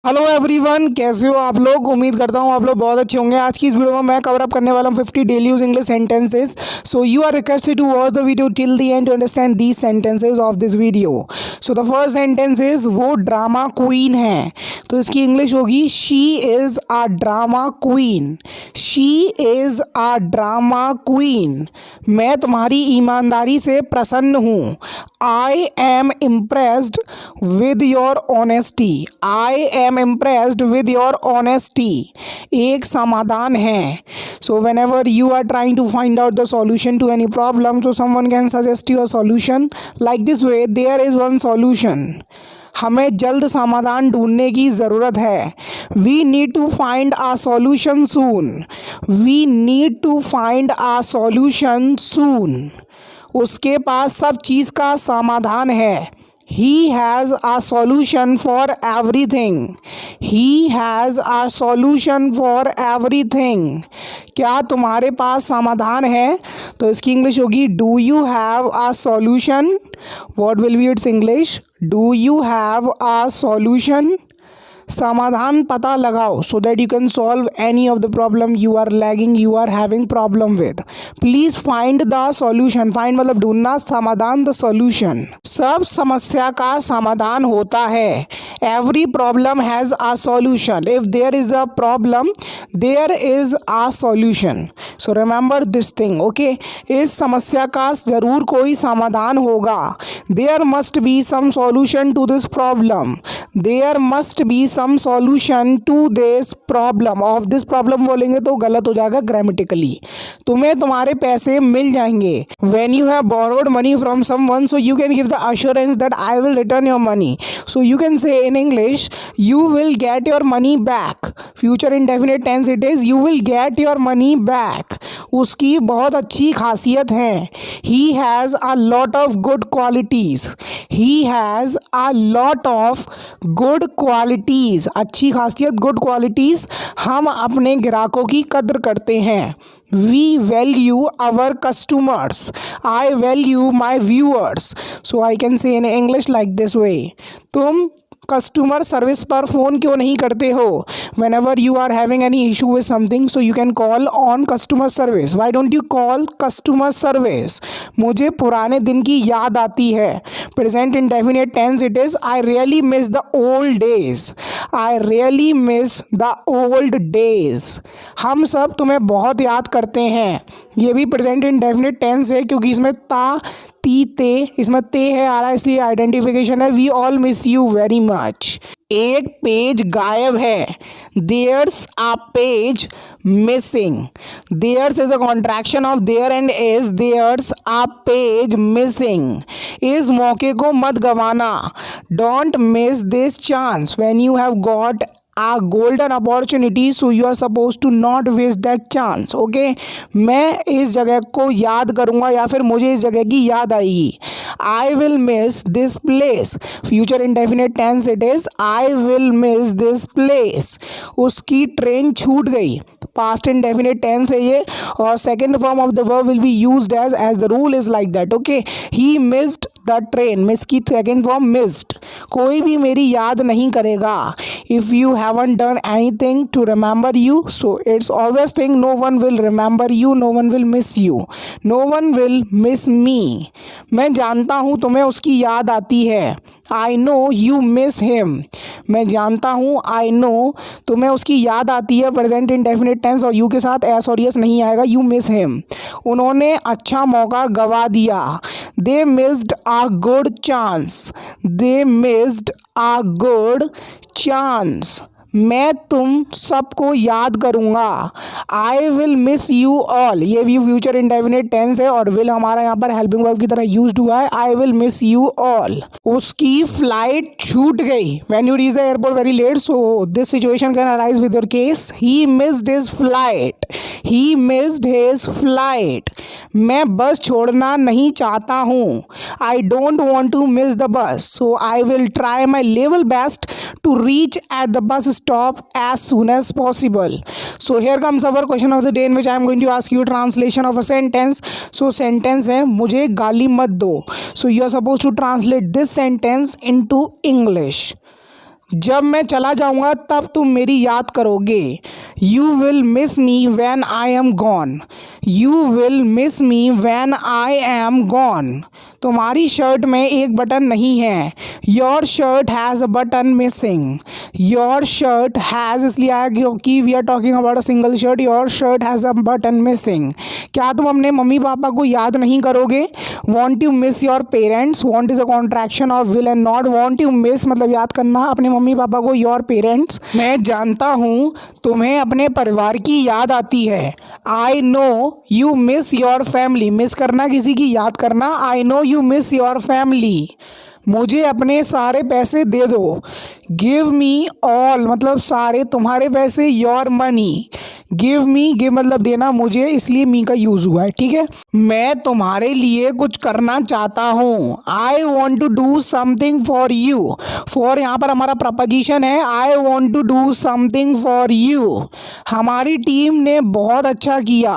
Hello everyone, कैसे हो आप लोग। उम्मीद करता हूँ आप लोग बहुत अच्छे होंगे। आज की इस वीडियो में मैं कवर अप करने वाला हूँ 50 daily use English sentences. So you are requested to watch the video till the end to understand these sentences of this video. So the first sentence is वो ड्रामा क्वीन है, तो इसकी English होगी she is a drama queen. She is a drama queen. मैं तुम्हारी ईमानदारी से प्रसन्न हूँ। I am impressed with your honesty. I am impressed with your honesty एक समाधान है। सो whenever you are trying to find out the solution to any problem, so someone can suggest you a solution like this way, there is one solution. हमें जल्द समाधान ढूंढने की ज़रूरत है। We need to find a solution soon. We need to find a solution soon. उसके पास सब चीज़ का समाधान है। He has a solution for everything. He has a solution for everything. क्या तुम्हारे पास समाधान है? तो इसकी इंग्लिश होगी Do you have a solution? What will be its English? Do you have a solution? समाधान पता लगाओ so that you can solve any of the problem you are lagging, you are having problem with. Please find the solution. Find मतलब ढूंढना, समाधान the solution. सब समस्या का समाधान होता है। Every problem has a solution. If there is a problem, there is a solution. So remember this thing, okay? इस समस्या का ज़रूर कोई समाधान होगा। There must be some solution to this problem. There must be some solution to this problem. Of this problem बोलेंगे तो गलत हो जाएगा grammatically. तुम्हें तुम्हारे पैसे मिल जाएंगे। When you have borrowed money from someone, so you can give the assurance that I will return your money. So you can say in English, you will get your money back. Future indefinite tense it is, you will get your money back. उसकी बहुत अच्छी खासियत है। He has a lot of good qualities. He has a lot of good qualities. अच्छी खासियत, good qualities। हम अपने ग्राहकों की कद्र करते हैं। We value our customers. I value my viewers. So I can say in English like this way. तुम कस्टमर सर्विस पर फ़ोन क्यों नहीं करते हो? Whenever you are having any issue with something, so you can call on customer service. Why don't you call customer service? मुझे पुराने दिन की याद आती है। Present indefinite tense it is, I really miss the old days. I really miss the old days. हम सब तुम्हें बहुत याद करते हैं। ये भी प्रेजेंट इंडेफिनिट टेंस है क्योंकि इसमें ता, ती, ते, इसमें ते है आ रहा है, इसलिए आइडेंटिफिकेशन है। We all miss you very much. एक पेज गायब है। There's a page missing. There's is a contraction of there and is. There's a page missing. इस मौके को मत गंवाना। Don't miss this chance when you have got a golden opportunity, so you are supposed to not waste that chance. Okay, मैं इस जगह को याद करूँगा या फिर मुझे इस जगह की याद आएगी। I will miss this place. Future indefinite tense it is, I will miss this place. उसकी ट्रेन छूट गई। Past indefinite tense है ये, और second form of the verb will be used as the rule is like that. Okay, he missed the train. miss की second form missed. कोई भी मेरी याद नहीं करेगा। If you haven't done anything to remember you, so it's always think no one will remember you, no one will miss you, no one will miss me. मैं जानता हूँ तुम्हें उसकी याद आती है। I know you miss him. मैं जानता हूँ, I know तुम्हें उसकी याद आती है। प्रेजेंट इंडेफिनिट टेंस और you के साथ एस और यस नहीं आएगा। You miss him. उन्होंने अच्छा मौका गवा दिया। They missed a good chance. They missed a good chance. मैं तुम सबको याद करूँगा। आई विल मिस यू ऑल। ये भी फ्यूचर इंडेफिनिट टेंस है और विल हमारा यहाँ पर हेल्पिंग वर्ब की तरह यूज्ड हुआ है। I will miss you all. उसकी फ्लाइट छूट गई। When you reach the airport very late, so this situation can arise with your case. He missed his flight. He missed his flight. मैं bus छोड़ना नहीं चाहता हूँ। I don't want to miss the bus, so I will try my level best to reach at the bus stop as soon as possible. So here comes our question of the day in which I am going to ask you translation of a sentence. So sentence है, मुझे गाली मत दो. So you are supposed to translate this sentence into English. जब मैं चला जाऊंगा तब तुम मेरी याद करोगे। You will miss me when I am gone. You will miss me when I am gone. तुम्हारी शर्ट में एक बटन नहीं है। Your shirt has a button missing. Your shirt has इसलिए आया क्योंकि we are talking about a single shirt. Your shirt has a button missing. क्या तुम अपने मम्मी पापा को याद नहीं करोगे। Won't you miss your parents. Won't is a contraction of will and not. Want you miss मतलब याद करना अपने मम्मी पापा को, योर पेरेंट्स। मैं जानता हूँ तुम्हें अपने परिवार की याद आती है। I know you miss your family. Miss करना किसी की याद करना। I know you miss your family. मुझे अपने सारे पैसे दे दो। गिव मी ऑल मतलब सारे तुम्हारे पैसे। Your money. Give me, give मतलब देना, मुझे इसलिए मी का यूज़ हुआ है, ठीक है। मैं तुम्हारे लिए कुछ करना चाहता हूँ। I want to do something for you. For यहाँ पर हमारा प्रपोजिशन है। I want to do something for you. हमारी टीम ने बहुत अच्छा किया।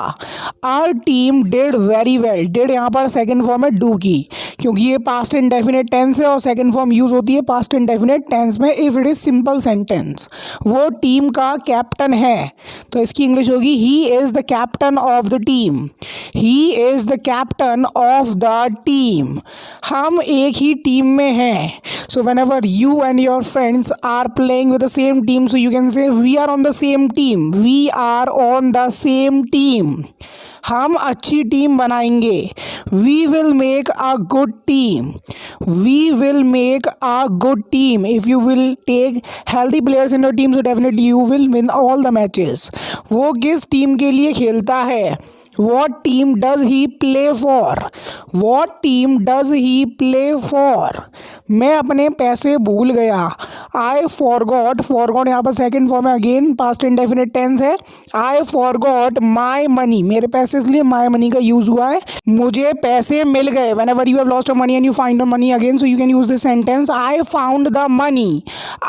Our team did very well. Did यहाँ पर सेकेंड फॉर्म है डू की, क्योंकि ये पास्ट इंडेफिनिट टेंस है और सेकेंड फॉर्म यूज़ होती है पास्ट इंडेफिनिट टेंस में if it is simple sentence. वो टीम का कैप्टन है तो इसकी इंग्लिश होगी he is the captain of the team. He is the captain of the team. हम एक ही टीम में हैं। So whenever you and your friends are playing with the same team, so you can say we are on the same team. We are on the same team. हम अच्छी team बनाएंगे। We will make a good team. We will make a good team. If you will take healthy players in your team so definitely you will win all the matches. वो किस team के लिए खेलता है। What team does he play for? What team does he play for? मैं अपने पैसे भूल गया। I forgot, forgot यहाँ पर सेकेंड फॉर्म है, अगेन पास्ट इंडेफिनिट टेंस है। I forgot my money, मेरे पैसे इसलिए my money का यूज़ हुआ है। मुझे पैसे मिल गए। Whenever you have lost your money and you find your money again, so you can use this sentence, I found the money.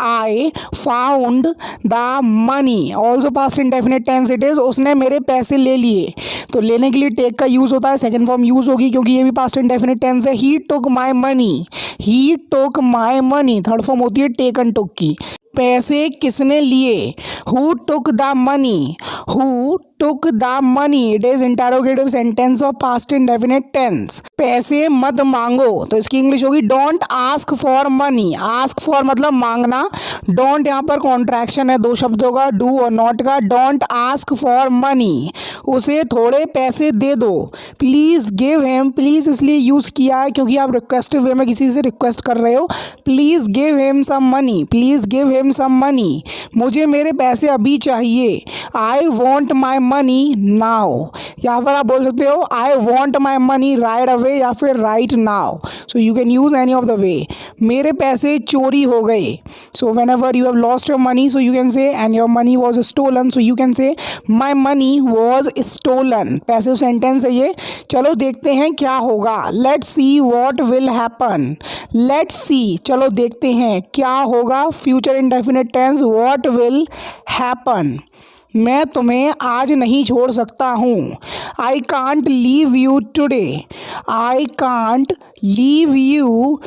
I found the money. Also past indefinite tense it is, उसने मेरे पैसे ले लिए। तो लेने के लिए take का यूज़ होता है, सेकेंड फॉर्म यूज़ होगी क्योंकि ये भी पास्ट इंडेफिनिट टेंस है। He took my money. He took my money third form होती है टेक एंड टुक की। पैसे किसने लिए। Who took the money. Who took the money. It is interrogative sentence of past indefinite tense. पैसे मत मांगो तो इसकी इंग्लिश होगी don't ask for money. Ask for मतलब मांगना। डोंट यहाँ पर कॉन्ट्रैक्शन है दो शब्दों का, डू और नॉट का। Don't ask for money. उसे थोड़े पैसे दे दो। Please give him. प्लीज़ इसलिए यूज़ किया है क्योंकि आप रिक्वेस्टिव वे में किसी से रिक्वेस्ट कर रहे हो। Please give him some money. Please give him some money. मुझे मेरे पैसे अभी चाहिए। I want my money now. यहाँ पर आप बोल सकते हो I want my money right away या फिर right now. So you can use any of the way. मेरे पैसे चोरी हो गए। So whenever you have lost your money so you can say and your money was stolen, so you can say my money was stolen. Passive sentence है ये। चलो देखते हैं क्या होगा। Let's see what will happen. Let's see चलो देखते हैं क्या होगा। Future indefinite tense what will happen. मैं तुम्हें आज नहीं छोड़ सकता हूँ। I can't leave you today. I can't leave you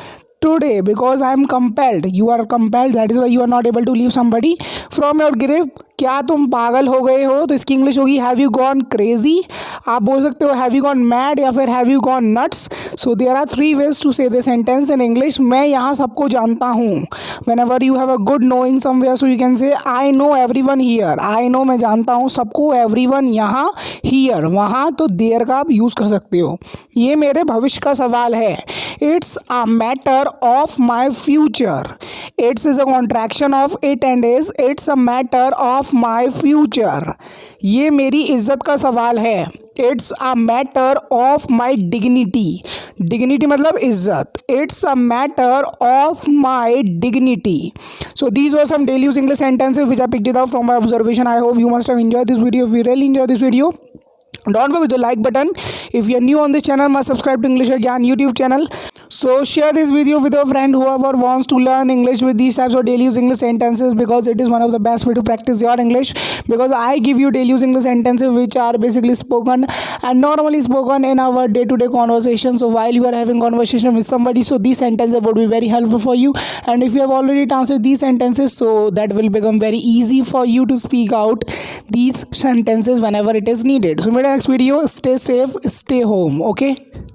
today because I am compelled. You are compelled, that is why you are not able to leave somebody from your grip. क्या तुम पागल हो गए हो तो इसकी इंग्लिश होगी have you gone crazy. आप बोल सकते हो हैव यू गॉन मैड या फिर have you gone nuts. So there are three ways to say this sentence in English. मैं यहाँ सबको जानता हूँ। Whenever you have a good knowing somewhere so you can say I know everyone here. I know मैं जानता हूँ सबको, everyone यहाँ, हियर वहाँ, तो देयर का आप यूज़ कर सकते हो। ये मेरे भविष्य का सवाल है। It's a matter of my future. It's is a contraction of it and is. It's a matter of my future. ये मेरी इज्जत का सवाल है। It's a matter of my dignity. Dignity मतलब इज्जत। It's a matter of my dignity. So these were some daily use English sentences which I picked it up from my observation. I hope you must have enjoyed this video. If you really enjoyed this video, Don't forget the like button. If you're new on this channel, must subscribe to English Gyan YouTube channel. So share this video with your friend whoever wants to learn English with these types of daily use English sentences, because it is one of the best way to practice your English. Because I give you daily use English sentences which are basically spoken and normally spoken in our day-to-day conversation. So while you are having conversation with somebody, so these sentences would be very helpful for you. And if you have already translated these sentences, so that will become very easy for you to speak out these sentences whenever it is needed. So in my next video, stay safe, stay home. Okay.